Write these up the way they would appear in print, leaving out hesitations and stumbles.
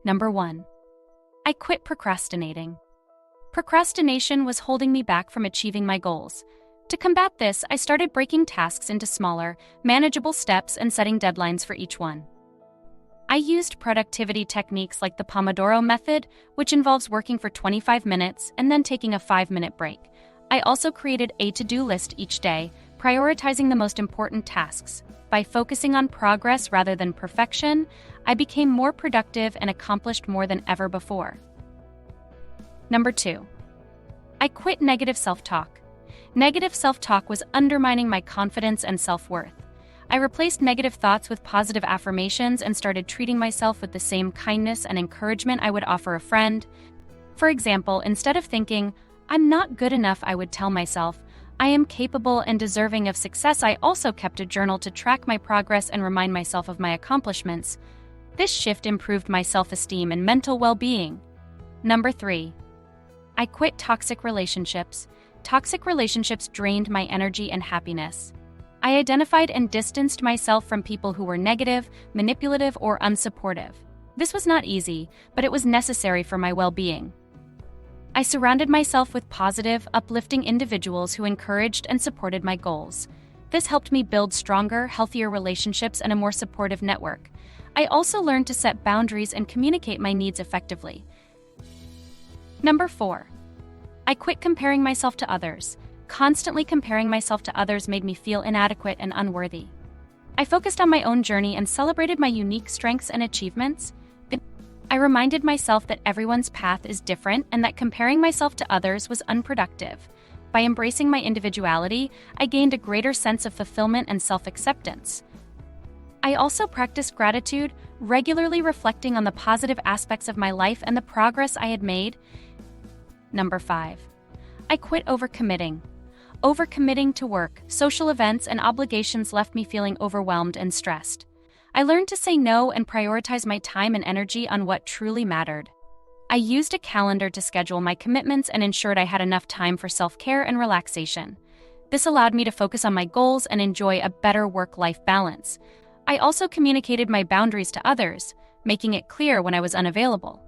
Number 1. I quit procrastinating. Procrastination was holding me back from achieving my goals. To combat this, I started breaking tasks into smaller, manageable steps and setting deadlines for each one. I used productivity techniques like the Pomodoro method, which involves working for 25 minutes and then taking a 5-minute break. I also created a to-do list each day, prioritizing the most important tasks. By focusing on progress rather than perfection, I became more productive and accomplished more than ever before. Number 2. I quit negative self-talk. Negative self-talk was undermining my confidence and self-worth. I replaced negative thoughts with positive affirmations and started treating myself with the same kindness and encouragement I would offer a friend. For example, instead of thinking, "I'm not good enough," I would tell myself, "I am capable and deserving of success." I also kept a journal to track my progress and remind myself of my accomplishments. This shift improved my self-esteem and mental well-being. Number 3. I quit toxic relationships. Toxic relationships drained my energy and happiness. I identified and distanced myself from people who were negative, manipulative, or unsupportive. This was not easy, but it was necessary for my well-being. I surrounded myself with positive, uplifting individuals who encouraged and supported my goals. This helped me build stronger, healthier relationships and a more supportive network. I also learned to set boundaries and communicate my needs effectively. Number 4. I quit comparing myself to others. Constantly comparing myself to others made me feel inadequate and unworthy. I focused on my own journey and celebrated my unique strengths and achievements. I reminded myself that everyone's path is different and that comparing myself to others was unproductive. By embracing my individuality, I gained a greater sense of fulfillment and self-acceptance. I also practiced gratitude, regularly reflecting on the positive aspects of my life and the progress I had made. Number 5. I quit overcommitting. Overcommitting to work, social events, and obligations left me feeling overwhelmed and stressed. I learned to say no and prioritize my time and energy on what truly mattered. I used a calendar to schedule my commitments and ensured I had enough time for self-care and relaxation. This allowed me to focus on my goals and enjoy a better work-life balance. I also communicated my boundaries to others, making it clear when I was unavailable.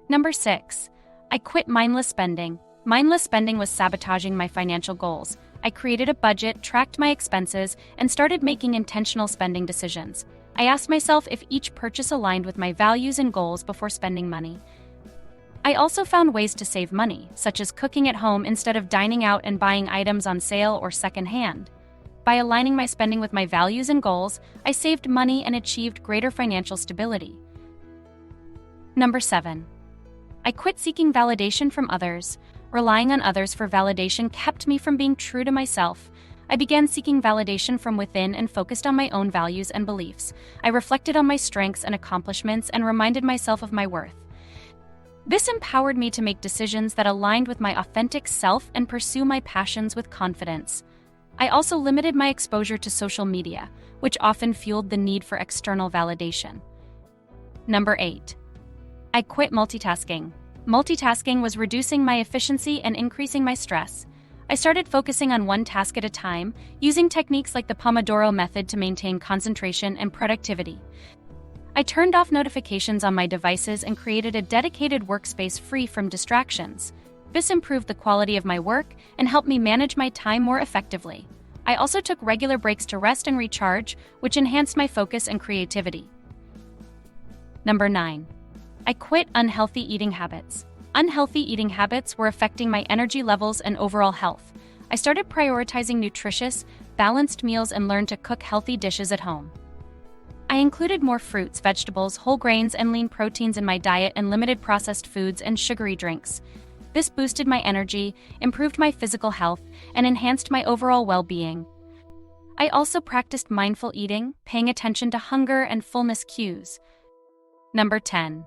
Number 6. I quit mindless spending. Mindless spending was sabotaging my financial goals. I created a budget, tracked my expenses, and started making intentional spending decisions. I asked myself if each purchase aligned with my values and goals before spending money. I also found ways to save money, such as cooking at home instead of dining out and buying items on sale or secondhand. By aligning my spending with my values and goals, I saved money and achieved greater financial stability. Number 7. I quit seeking validation from others. Relying on others for validation kept me from being true to myself. I began seeking validation from within and focused on my own values and beliefs. I reflected on my strengths and accomplishments and reminded myself of my worth. This empowered me to make decisions that aligned with my authentic self and pursue my passions with confidence. I also limited my exposure to social media, which often fueled the need for external validation. Number 8. I quit multitasking. Multitasking was reducing my efficiency and increasing my stress. I started focusing on one task at a time, using techniques like the Pomodoro method to maintain concentration and productivity. I turned off notifications on my devices and created a dedicated workspace free from distractions. This improved the quality of my work and helped me manage my time more effectively. I also took regular breaks to rest and recharge, which enhanced my focus and creativity. Number 9. I quit unhealthy eating habits. Unhealthy eating habits were affecting my energy levels and overall health. I started prioritizing nutritious, balanced meals and learned to cook healthy dishes at home. I included more fruits, vegetables, whole grains, and lean proteins in my diet and limited processed foods and sugary drinks. This boosted my energy, improved my physical health, and enhanced my overall well-being. I also practiced mindful eating, paying attention to hunger and fullness cues. Number 10.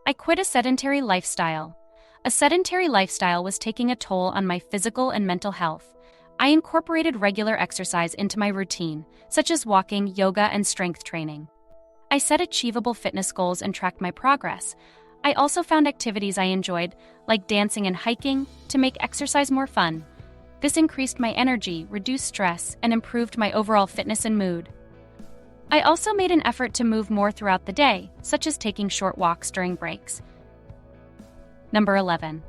I quit a sedentary lifestyle. A sedentary lifestyle was taking a toll on my physical and mental health. I incorporated regular exercise into my routine, such as walking, yoga, and strength training. I set achievable fitness goals and tracked my progress. I also found activities I enjoyed, like dancing and hiking, to make exercise more fun. This increased my energy, reduced stress, and improved my overall fitness and mood. I also made an effort to move more throughout the day, such as taking short walks during breaks. Number 11.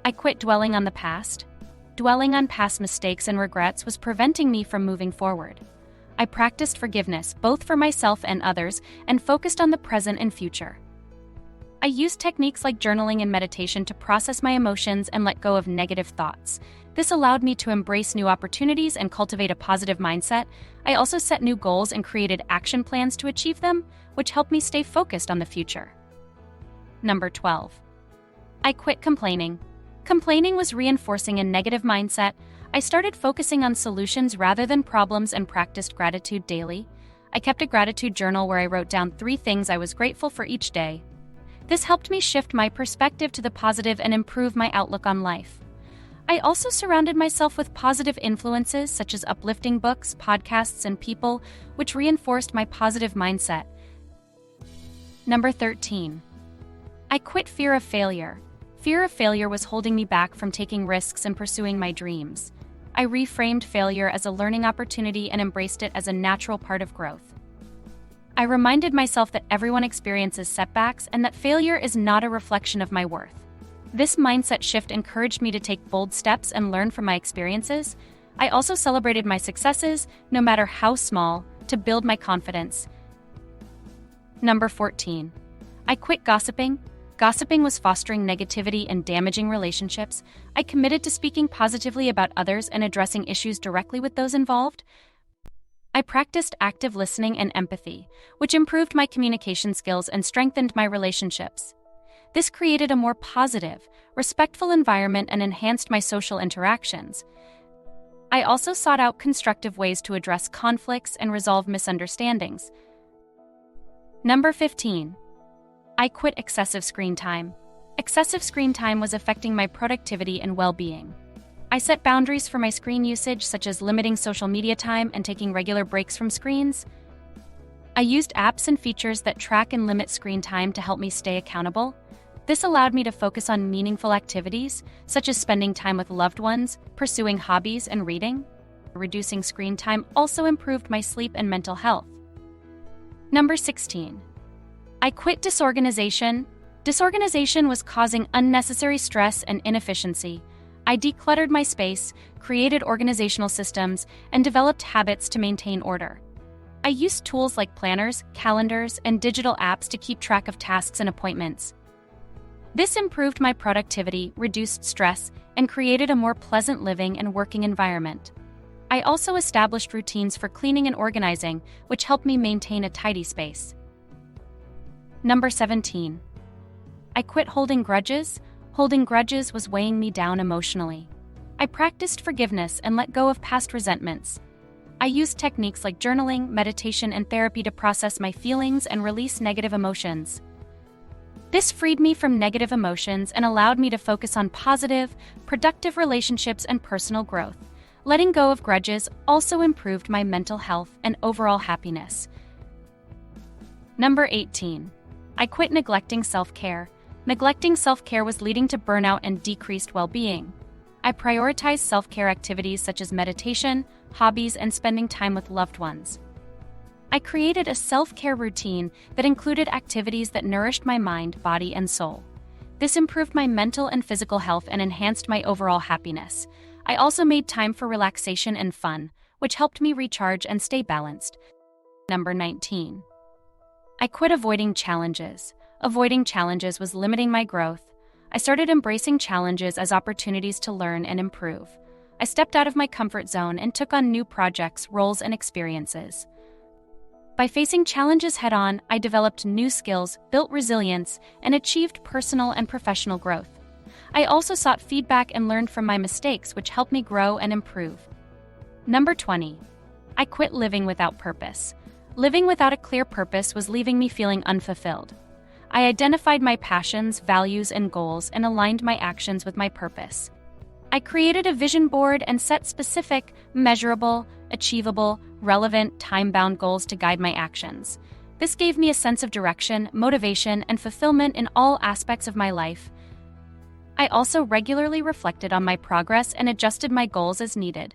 I quit dwelling on the past. Dwelling on past mistakes and regrets was preventing me from moving forward. I practiced forgiveness, both for myself and others, and focused on the present and future. I used techniques like journaling and meditation to process my emotions and let go of negative thoughts. This allowed me to embrace new opportunities and cultivate a positive mindset. I also set new goals and created action plans to achieve them, which helped me stay focused on the future. Number 12. I quit complaining. Complaining was reinforcing a negative mindset. I started focusing on solutions rather than problems and practiced gratitude daily. I kept a gratitude journal where I wrote down 3 things I was grateful for each day. This helped me shift my perspective to the positive and improve my outlook on life. I also surrounded myself with positive influences such as uplifting books, podcasts, and people, which reinforced my positive mindset. Number 13. I quit fear of failure. Fear of failure was holding me back from taking risks and pursuing my dreams. I reframed failure as a learning opportunity and embraced it as a natural part of growth. I reminded myself that everyone experiences setbacks and that failure is not a reflection of my worth. This mindset shift encouraged me to take bold steps and learn from my experiences. I also celebrated my successes, no matter how small, to build my confidence. Number 14. I quit gossiping. Gossiping was fostering negativity and damaging relationships. I committed to speaking positively about others and addressing issues directly with those involved. I practiced active listening and empathy, which improved my communication skills and strengthened my relationships. This created a more positive, respectful environment and enhanced my social interactions. I also sought out constructive ways to address conflicts and resolve misunderstandings. Number 15. I quit excessive screen time. Excessive screen time was affecting my productivity and well-being. I set boundaries for my screen usage, such as limiting social media time and taking regular breaks from screens. I used apps and features that track and limit screen time to help me stay accountable. This allowed me to focus on meaningful activities, such as spending time with loved ones, pursuing hobbies, and reading. Reducing screen time also improved my sleep and mental health. Number 16. I quit disorganization. Disorganization was causing unnecessary stress and inefficiency. I decluttered my space, created organizational systems, and developed habits to maintain order. I used tools like planners, calendars, and digital apps to keep track of tasks and appointments. This improved my productivity, reduced stress, and created a more pleasant living and working environment. I also established routines for cleaning and organizing, which helped me maintain a tidy space. Number 17. I quit holding grudges. Holding grudges was weighing me down emotionally. I practiced forgiveness and let go of past resentments. I used techniques like journaling, meditation, and therapy to process my feelings and release negative emotions. This freed me from negative emotions and allowed me to focus on positive, productive relationships and personal growth. Letting go of grudges also improved my mental health and overall happiness. Number 18. I quit neglecting self-care. Neglecting self-care was leading to burnout and decreased well-being. I prioritized self-care activities such as meditation, hobbies, and spending time with loved ones. I created a self-care routine that included activities that nourished my mind, body, and soul. This improved my mental and physical health and enhanced my overall happiness. I also made time for relaxation and fun, which helped me recharge and stay balanced. Number 19. I quit avoiding challenges. Avoiding challenges was limiting my growth. I started embracing challenges as opportunities to learn and improve. I stepped out of my comfort zone and took on new projects, roles, and experiences. By facing challenges head-on, I developed new skills, built resilience, and achieved personal and professional growth. I also sought feedback and learned from my mistakes, which helped me grow and improve. Number 20. I quit living without purpose. Living without a clear purpose was leaving me feeling unfulfilled. I identified my passions, values, and goals and aligned my actions with my purpose. I created a vision board and set specific, measurable, achievable, relevant, time-bound goals to guide my actions. This gave me a sense of direction, motivation, and fulfillment in all aspects of my life. I also regularly reflected on my progress and adjusted my goals as needed.